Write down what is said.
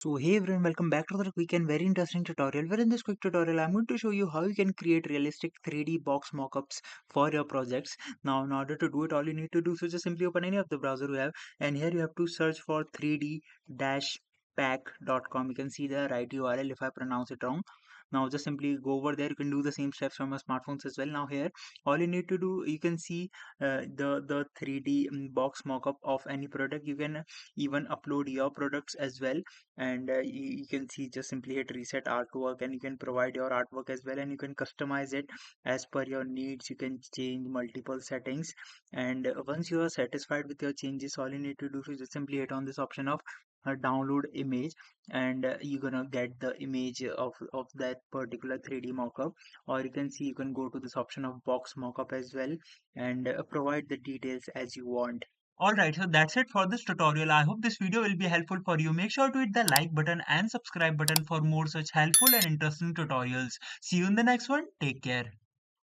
So hey everyone, welcome back to the quick and very interesting tutorial. Where in this quick tutorial I'm going to show you how you can create realistic 3D box mockups for your projects. Now in order to do it, all you need to do is just simply open any of the browser you have, and here you have to search for 3d-pack.com. You can see the right URL if I pronounce it wrong. Now just simply go over there. You can do the same steps from your smartphones as well. Now here all you need to do, you can see the 3D box mockup of any product. You can even upload your products as well, and you can see, just simply hit reset artwork and you can provide your artwork as well, and you can customize it as per your needs. You can change multiple settings, and once you are satisfied with your changes, all you need to do is just simply hit on this option of download image, and you're gonna get the image of that particular 3D mockup. Or you can see, you can go to this option of box mockup as well, and provide the details as you want. Alright, so that's it for this tutorial. I hope this video will be helpful for you. Make sure to hit the like button and subscribe button for more such helpful and interesting tutorials. See you in the next one. Take care.